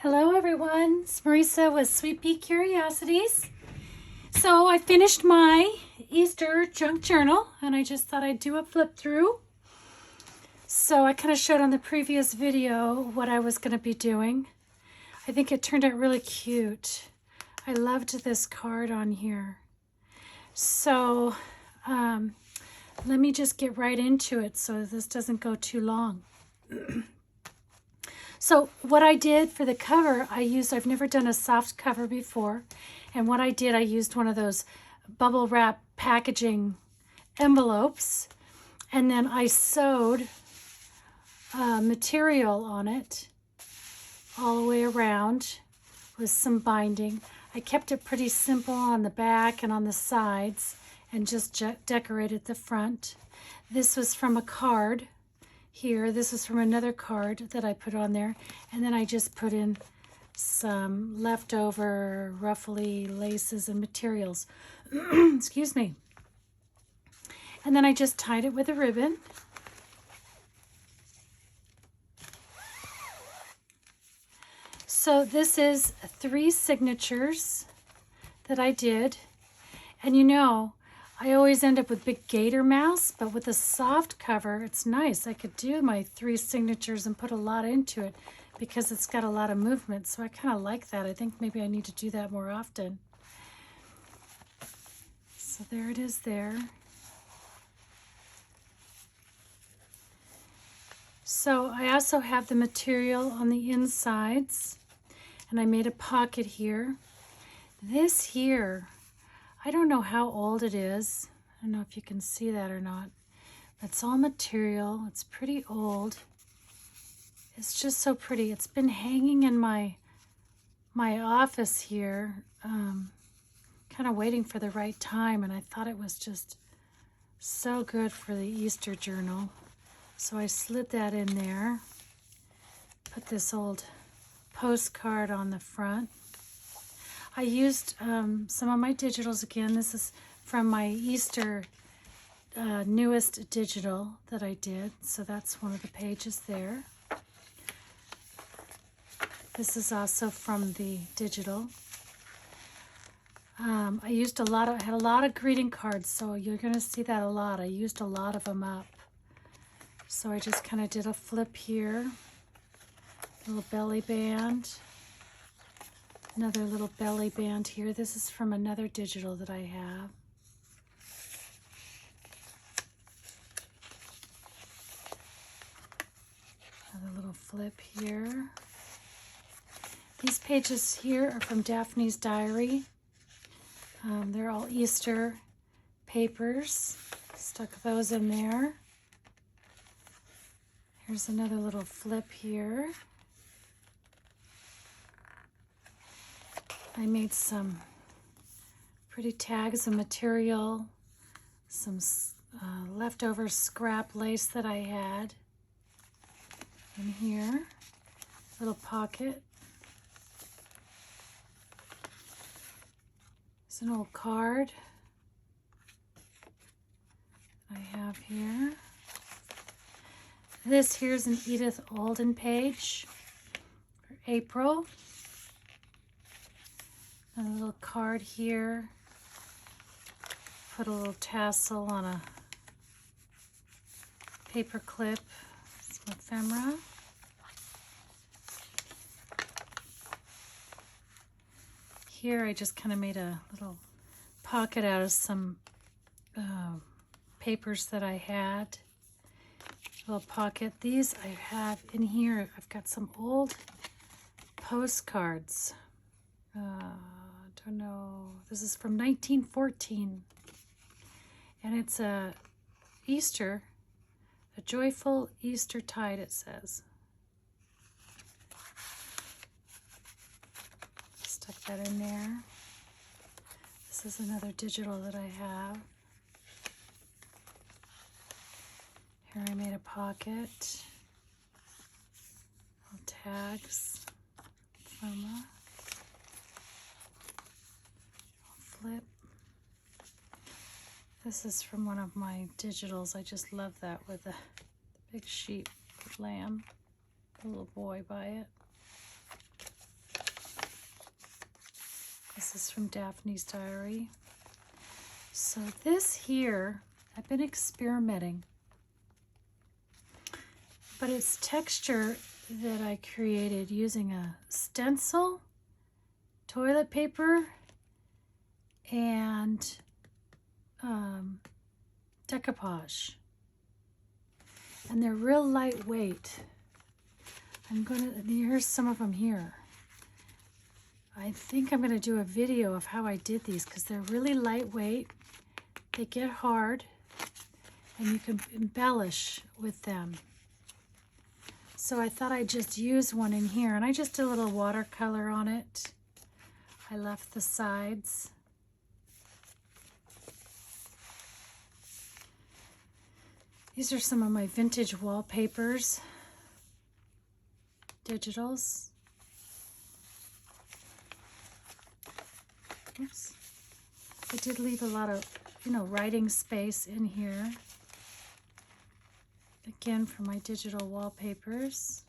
Hello everyone, it's Marisa with Sweet Pea Curiosities. So I finished my Easter junk journal and I just thought I'd do a flip through. So I kind of showed on the previous video what I was going to be doing. I think it turned out really cute. I loved this card on here. So let me just get right into it so this doesn't go too long. So what I did for the cover, I've never done a soft cover before. And what I did, I used one of those bubble wrap packaging envelopes. And then I sewed material on it all the way around with some binding. I kept it pretty simple on the back and on the sides and just decorated the front. This was from a card. Here, this is from another card that I put on there, and then I just put in some leftover ruffly laces and materials. Excuse me. And then I just tied it with a ribbon. So this is 3 signatures that I did, and you know, I always end up with big gator mouse, but with a soft cover, it's nice. I could do my 3 signatures and put a lot into it because it's got a lot of movement. So I kind of like that. I think maybe I need to do that more often. So there it is there. So I also have the material on the insides, and I made a pocket here. This here, I don't know how old it is. I don't know if you can see that or not. It's all material. It's pretty old. It's just so pretty. It's been hanging in my office here, kind of waiting for the right time, and I thought it was just so good for the Easter journal. So I slid that in there. Put this old postcard on the front. I used some of my digitals again. This is from my Easter newest digital that I did. So that's one of the pages there. This is also from the digital. I had a lot of greeting cards, so you're going to see that a lot. I used a lot of them up. So I just kind of did a flip here. Little belly band. Another little belly band here. This is from another digital that I have. Another little flip here. These pages here are from Daphne's diary. They're all Easter papers. Stuck those in there. Here's another little flip here. I made some pretty tags of material, some leftover scrap lace that I had in here, little pocket. It's an old card I have here. This here's an Edith Alden page for April. A little card here. Put a little tassel on a paper clip, some ephemera. Here I just kind of made a little pocket out of some papers that I had. Little pocket. These I have in here. I've got some old postcards. Don't know. This is from 1914, and it's a Easter, a joyful Easter tide. It says. Stuck that in there. This is another digital that I have. Here I made a pocket. Little tags. Ephemera. Flip. This is from one of my digitals. I just love that with the big sheep lamb. A little boy by it. This is from Daphne's Diary. So this here, I've been experimenting, but it's texture that I created using a stencil, toilet paper, and decoupage. And they're real lightweight. Here's some of them here. I think I'm gonna do a video of how I did these because they're really lightweight. They get hard and you can embellish with them. So I thought I'd just use one in here, and I just did a little watercolor on it. I left the sides. These are some of my vintage wallpapers, digitals. Oops. I did leave a lot of, writing space in here. Again, for my digital wallpapers.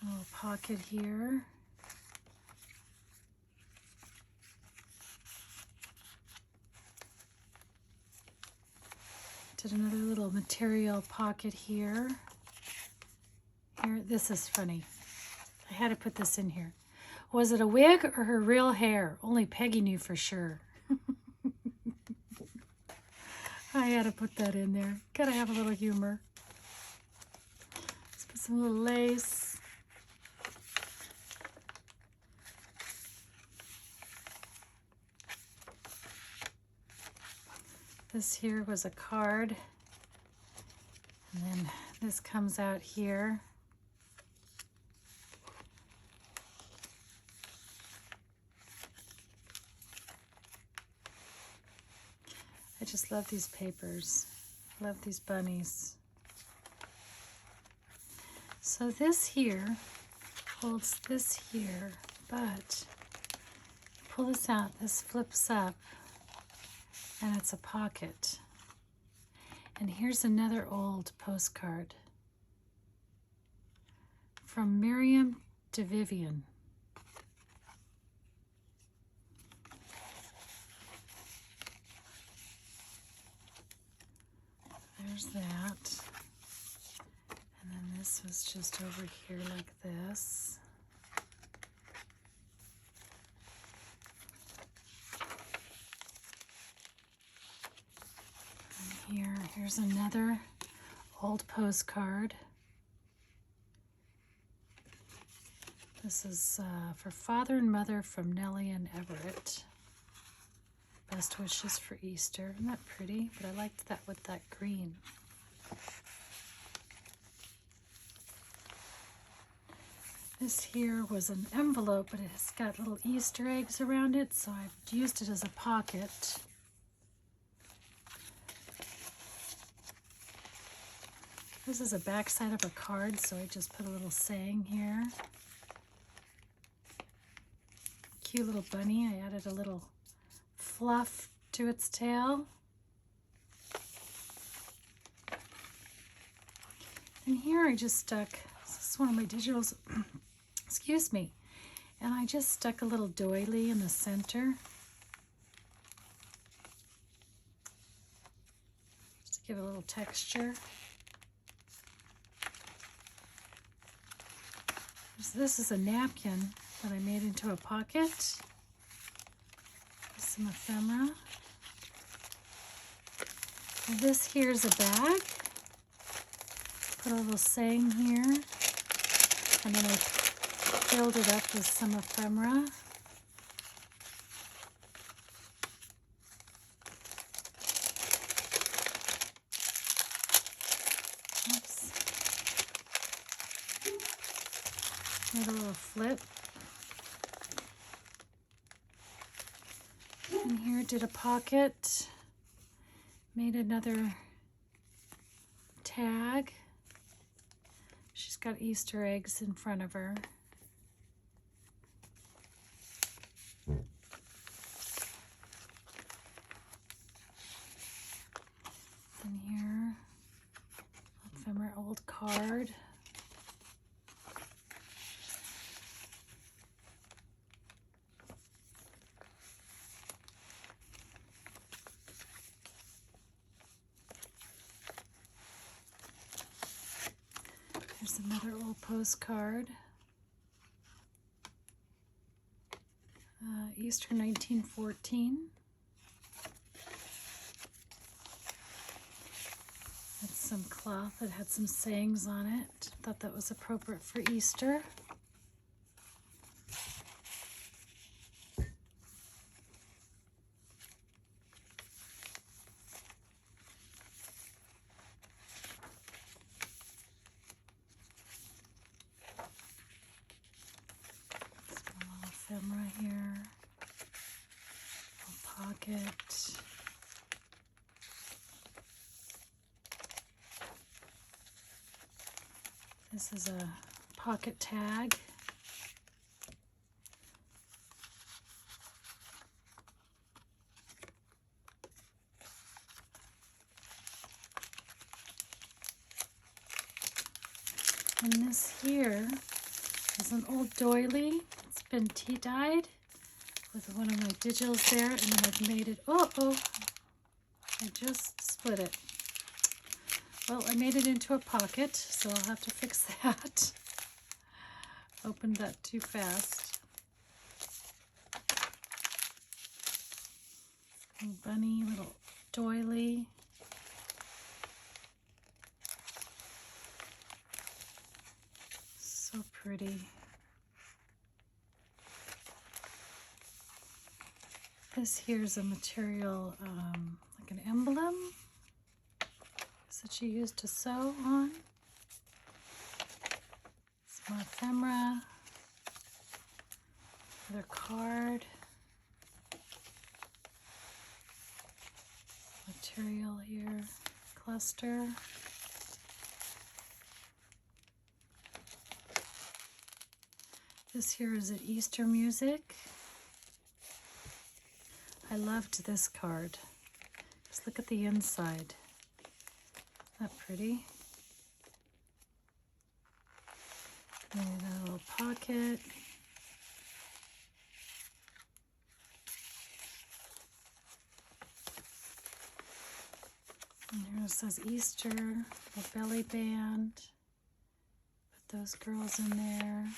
A little pocket here. Did another little material pocket here. Here, this is funny. I had to put this in here. Was it a wig or her real hair? Only Peggy knew for sure. I had to put that in there. Gotta have a little humor. Let's put some little lace. This here was a card. And then this comes out here. I just love these papers. I love these bunnies. So this here holds this here, but pull this out, this flips up, and it's a pocket. And here's another old postcard from Miriam to Vivian. There's that. And then this was just over here like this. And here's another old postcard. This is for Father and Mother from Nellie and Everett. Best wishes for Easter. Isn't that pretty? But I liked that with that green. This here was an envelope, but it's got little Easter eggs around it, so I've used it as a pocket. This is a backside of a card, so I just put a little saying here. Cute little bunny. I added a little fluff to its tail. And here I just stuck, this is one of my digitals, excuse me, and I just stuck a little doily in the center. Just to give it a little texture. So this is a napkin that I made into a pocket. Some ephemera. And this here's a bag. Put a little saying here. And then I filled it up with some ephemera. Oops. Made a little flip. And here did a pocket, made another tag. She's got Easter eggs in front of her. And here, ephemera old card. Here's another old postcard. Easter 1914. That's some cloth that had some sayings on it. Thought that was appropriate for Easter. Ephemera here, a pocket. This is a pocket tag. And this here is an old doily. It's been tea dyed with one of my digitals there, and then I've made it, I just split it. Well, I made it into a pocket, so I'll have to fix that. Opened that too fast. Little bunny, little doily. So pretty. This here's a material, like an emblem that she used to sew on. Some more ephemera. Another card. Material here. Cluster. This here is an Easter music. I loved this card. Just look at the inside. Isn't that pretty? And a little pocket. And here it says Easter, a belly band. Put those girls in there.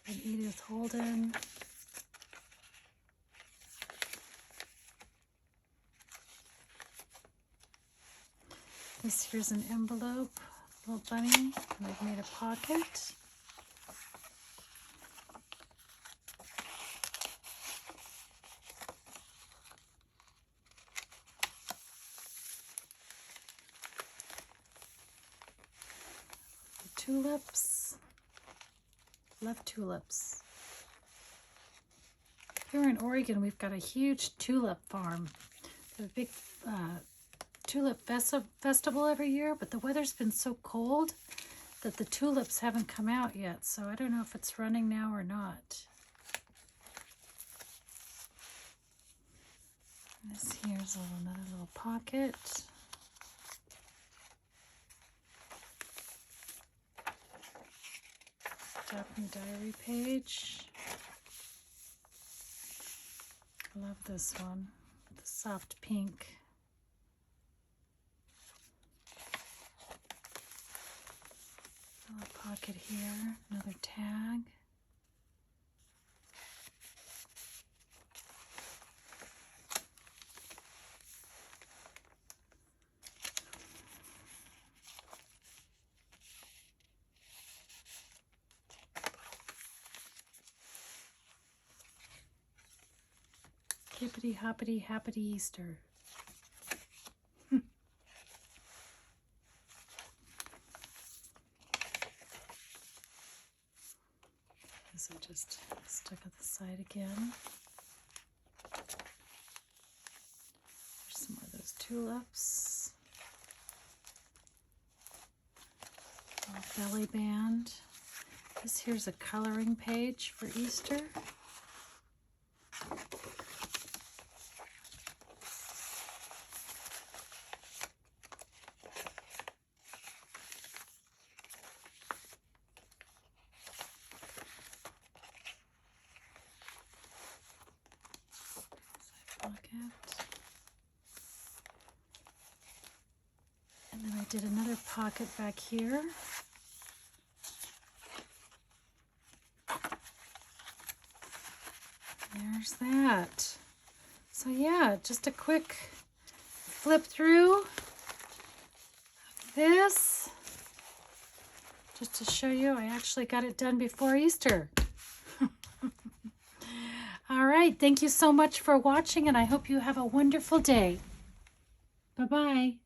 And Edith Holden. This here's an envelope, little bunny, and I've made a pocket. The tulips. Love tulips. Here in Oregon, we've got a huge tulip farm. We have a big tulip festival every year, but the weather's been so cold that the tulips haven't come out yet, so I don't know if it's running now or not. This here's another little pocket. Daphne diary page. I love this one, the soft pink. Another pocket here, another tag. Hippity hoppity happity Easter. This I just stuck at the side again. There's some more of those tulips. Belly band. This here's a coloring page for Easter. Pocket. And then I did another pocket back here. There's that. So yeah, just a quick flip through this, just to show you I actually got it done before Easter. All right, thank you so much for watching, and I hope you have a wonderful day. Bye-bye.